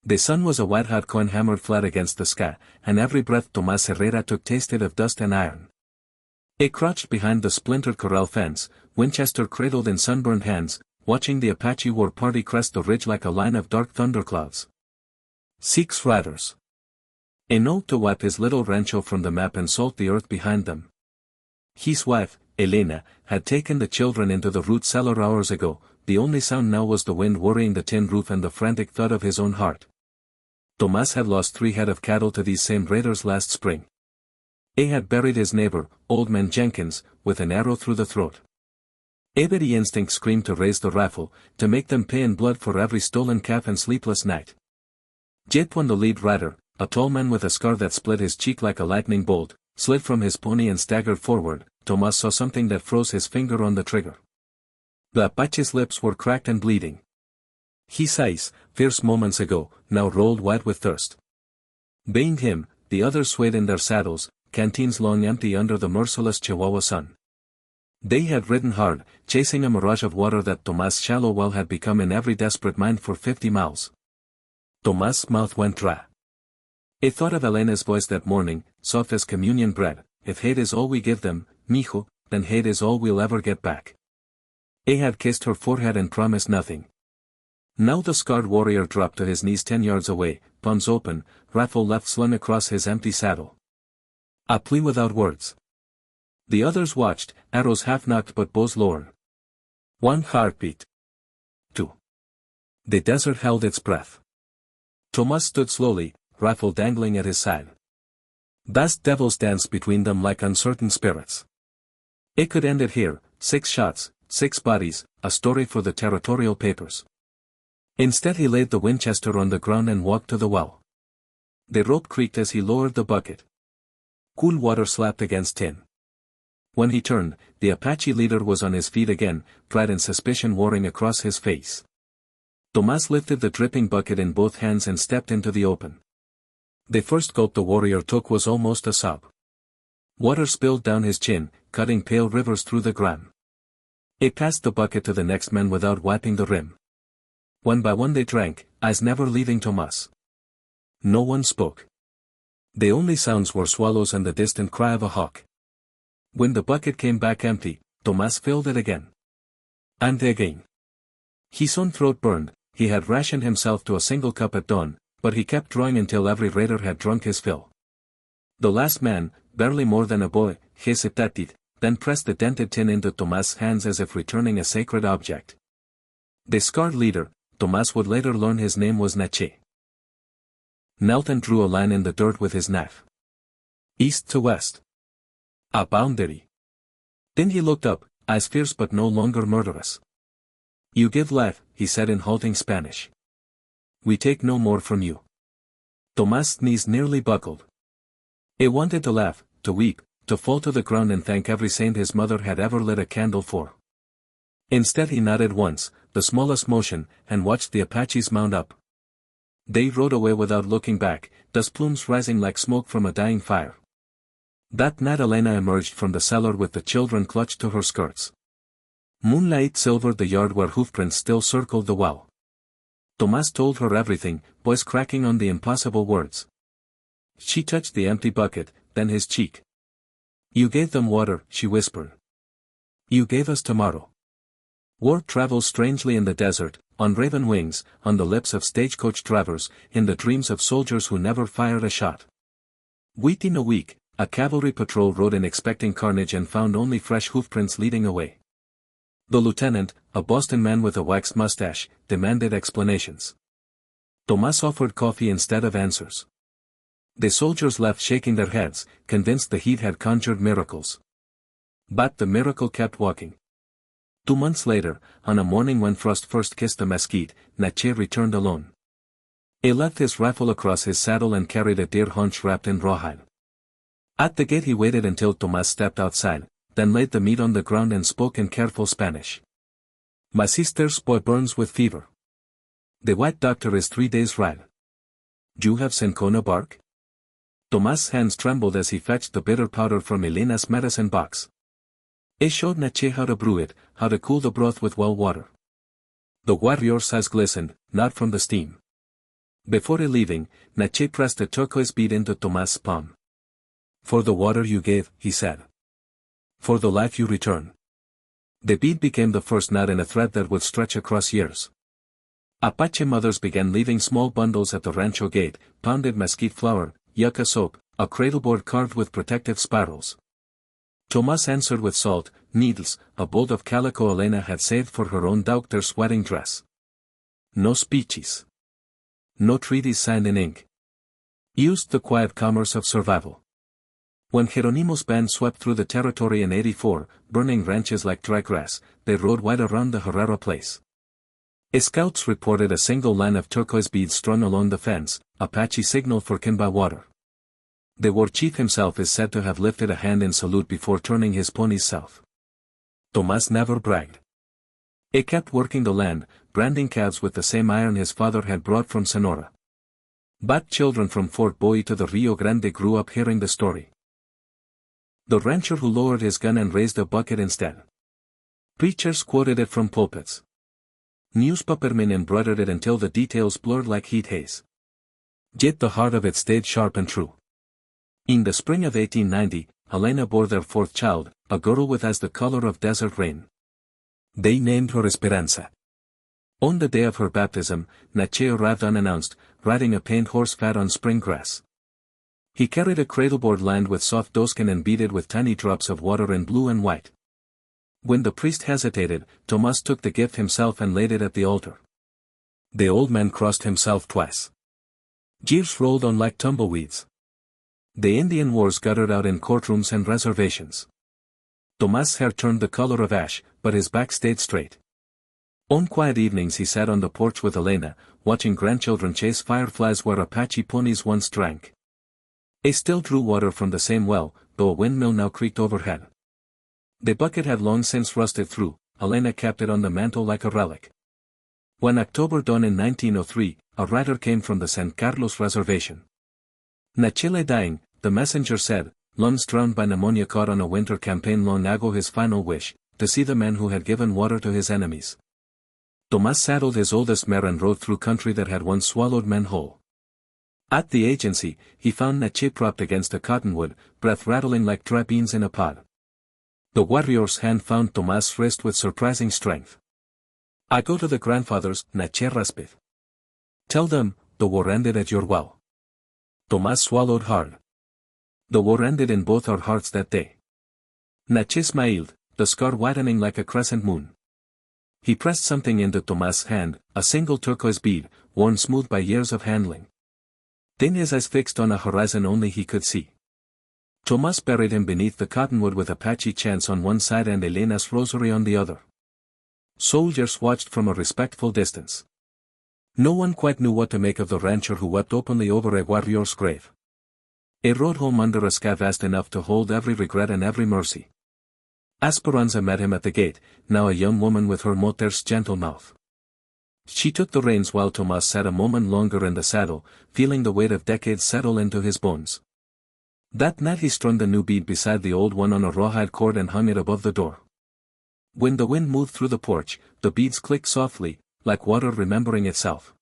The sun was a white-hot coin hammered flat against the sky, and every breath Tomas Herrera took tasted of dust and iron. He crouched behind the splintered corral fence, Winchester cradled in sunburned hands, watching the Apache war party crest the ridge like a line of dark thunderclouds. 6 riders. Enough to wipe his little rancho from the map and salt the earth behind them. His wife, Elena, had taken the children into the root cellar hours ago. The only sound now was the wind worrying the tin roof and the frantic thud of his own heart. Tomas had lost 3 head of cattle to these same raiders last spring. He had buried his neighbor, Old Man Jenkins, with an arrow through the throat. Every instinct screamed to raise the rifle, to make them pay in blood for every stolen calf and sleepless night. Yet when the lead rider, a tall man with a scar that split his cheek like a lightning bolt, slid from his pony and staggered forward, Tomas saw something that froze his finger on the trigger. The Apache's lips were cracked and bleeding. His eyes, fierce moments ago, now rolled wide with thirst. Baying him, the others swayed in their saddles, canteens long empty under the merciless Chihuahua sun. They had ridden hard, chasing a mirage of water that Tomas' shallow well had become in every desperate mind for 50 miles. Tomas' mouth went dry. He thought of Elena's voice that morning, soft as communion bread. If hate is all we give them, mijo, then hate is all we'll ever get back. He had kissed her forehead and promised nothing. Now the scarred warrior dropped to his knees 10 yards away, palms open, rifle left slung across his empty saddle. A plea without words. The others watched, arrows half knocked but bows lowered. 1 heartbeat. 2. The desert held its breath. Tomas stood slowly, rifle dangling at his side. Vast devils danced between them like uncertain spirits. It could end it here, 6 shots, 6 bodies, a story for the territorial papers. Instead he laid the Winchester on the ground and walked to the well. The rope creaked as he lowered the bucket. Cool water slapped against tin. When he turned, the Apache leader was on his feet again, pride and suspicion warring across his face. Tomas lifted the dripping bucket in both hands and stepped into the open. The first gulp the warrior took was almost a sob. Water spilled down his chin, cutting pale rivers through the ground. He passed the bucket to the next man without wiping the rim. One by one they drank, eyes never leaving Tomas. No one spoke. The only sounds were swallows and the distant cry of a hawk. When the bucket came back empty, Tomas filled it again. And again. His own throat burned. He had rationed himself to a single cup at dawn, but he kept drawing until every raider had drunk his fill. The last man, barely more than a boy, hesitated, then pressed the dented tin into Tomas' hands as if returning a sacred object. The scarred leader, Tomas would later learn his name was Nache. Knelt and drew a line in the dirt with his knife. East to west. A boundary. Then he looked up, eyes fierce but no longer murderous. You give life, he said in halting Spanish. We take no more from you. Tomas' knees nearly buckled. He wanted to laugh, to weep, to fall to the ground and thank every saint his mother had ever lit a candle for. Instead he nodded once, the smallest motion, and watched the Apaches mount up. They rode away without looking back, dust plumes rising like smoke from a dying fire. That night Elena emerged from the cellar with the children clutched to her skirts. Moonlight silvered the yard where hoofprints still circled the well. Tomas told her everything, voice cracking on the impossible words. She touched the empty bucket, then his cheek. You gave them water, she whispered. You gave us tomorrow. Word travels strangely in the desert, on raven wings, on the lips of stagecoach drivers, in the dreams of soldiers who never fired a shot. Within a week, a cavalry patrol rode in expecting carnage and found only fresh hoofprints leading away. The lieutenant, a Boston man with a waxed mustache, demanded explanations. Tomas offered coffee instead of answers. The soldiers left shaking their heads, convinced the heat had conjured miracles. But the miracle kept walking. 2 months later, on a morning when frost first kissed the mesquite, Nache returned alone. He left his rifle across his saddle and carried a deer haunch wrapped in rawhide. At the gate he waited until Tomas stepped outside, then laid the meat on the ground and spoke in careful Spanish. My sister's boy burns with fever. The white doctor is 3 days' ride. You have cinchona bark? Tomas' hands trembled as he fetched the bitter powder from Elena's medicine box. He showed Nache how to brew it, how to cool the broth with well water. The warrior's eyes glistened, not from the steam. Before leaving, Nache pressed a turquoise bead into Tomás's palm. "For the water you gave," he said. "For the life you return." The bead became the first knot in a thread that would stretch across years. Apache mothers began leaving small bundles at the rancho gate, pounded mesquite flour, yucca soap, a cradleboard carved with protective spirals. Tomás answered with salt, needles, a bolt of calico Elena had saved for her own doctor's wedding dress. No speeches. No treaties signed in ink. Used the quiet commerce of survival. When Geronimo's band swept through the territory in '84, burning ranches like dry grass, they rode wide around the Herrera place. Scouts reported a single line of turquoise beads strung along the fence, Apache signal for can by water. The war chief himself is said to have lifted a hand in salute before turning his ponies south. Tomás never bragged. He kept working the land, branding calves with the same iron his father had brought from Sonora. But children from Fort Bowie to the Rio Grande grew up hearing the story. The rancher who lowered his gun and raised a bucket instead. Preachers quoted it from pulpits. Newspapermen embroidered it until the details blurred like heat haze. Yet the heart of it stayed sharp and true. In the spring of 1890, Elena bore their fourth child, a girl with eyes the color of desert rain. They named her Esperanza. On the day of her baptism, Nache arrived unannounced, riding a paint horse fat on spring grass. He carried a cradleboard lined with soft doeskin and beaded with tiny drops of water in blue and white. When the priest hesitated, Tomás took the gift himself and laid it at the altar. The old man crossed himself twice. Jeers rolled on like tumbleweeds. The Indian wars guttered out in courtrooms and reservations. Tomás's hair turned the color of ash, but his back stayed straight. On quiet evenings he sat on the porch with Elena, watching grandchildren chase fireflies where Apache ponies once drank. He still drew water from the same well, though a windmill now creaked overhead. The bucket had long since rusted through, Elena kept it on the mantle like a relic. When October dawned in 1903, a rider came from the San Carlos reservation. Nachile dying, the messenger said, lungs drowned by pneumonia caught on a winter campaign long ago his final wish, to see the man who had given water to his enemies. Tomás saddled his oldest mare and rode through country that had once swallowed men whole. At the agency, he found Nache propped against a cottonwood, breath rattling like dry beans in a pod. The warrior's hand found Tomás' wrist with surprising strength. "I go to the grandfathers, Nache rasped. Tell them, the war ended at your well." Tomás swallowed hard. The war ended in both our hearts that day. Nache smiled, the scar widening like a crescent moon. He pressed something into Tomás' hand, a single turquoise bead, worn smooth by years of handling. Then his eyes fixed on a horizon only he could see. Tomás buried him beneath the cottonwood with Apache chants on one side and Elena's rosary on the other. Soldiers watched from a respectful distance. No one quite knew what to make of the rancher who wept openly over a warrior's grave. He rode home under a sky vast enough to hold every regret and every mercy. Esperanza met him at the gate, now a young woman with her mother's gentle mouth. She took the reins while Tomás sat a moment longer in the saddle, feeling the weight of decades settle into his bones. That night he strung the new bead beside the old one on a rawhide cord and hung it above the door. When the wind moved through the porch, the beads clicked softly, like water remembering itself.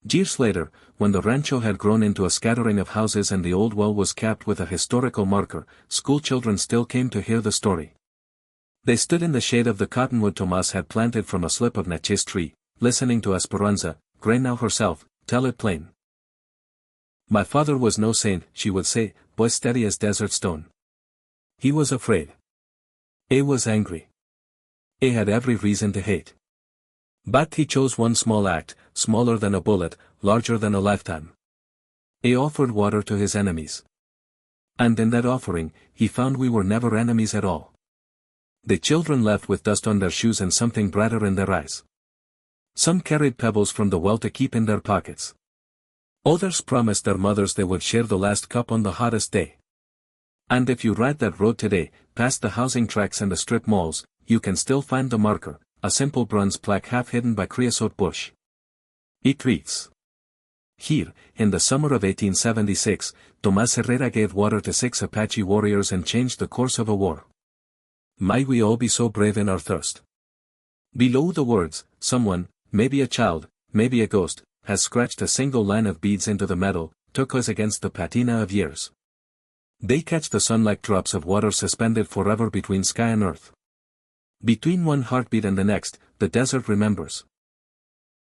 Years later, when the rancho had grown into a scattering of houses and the old well was capped with a historical marker, schoolchildren still came to hear the story. They stood in the shade of the cottonwood Tomás had planted from a slip of Nache's tree, listening to Esperanza, gray now herself, tell it plain. "My father was no saint," she would say, "boy steady as desert stone. He was afraid. He was angry. He had every reason to hate. But he chose one small act, smaller than a bullet, larger than a lifetime. He offered water to his enemies. And in that offering, he found we were never enemies at all." The children left with dust on their shoes and something brighter in their eyes. Some carried pebbles from the well to keep in their pockets. Others promised their mothers they would share the last cup on the hottest day. And if you ride that road today, past the housing tracks and the strip malls, you can still find the marker, a simple bronze plaque half hidden by creosote bush. It reads: "Here, in the summer of 1876, Tomás Herrera gave water to 6 Apache warriors and changed the course of a war. May we all be so brave in our thirst." Below the words, someone, maybe a child, maybe a ghost, has scratched a single line of beads into the metal, turquoise against the patina of years. They catch the sun like drops of water suspended forever between sky and earth. Between one heartbeat and the next, the desert remembers.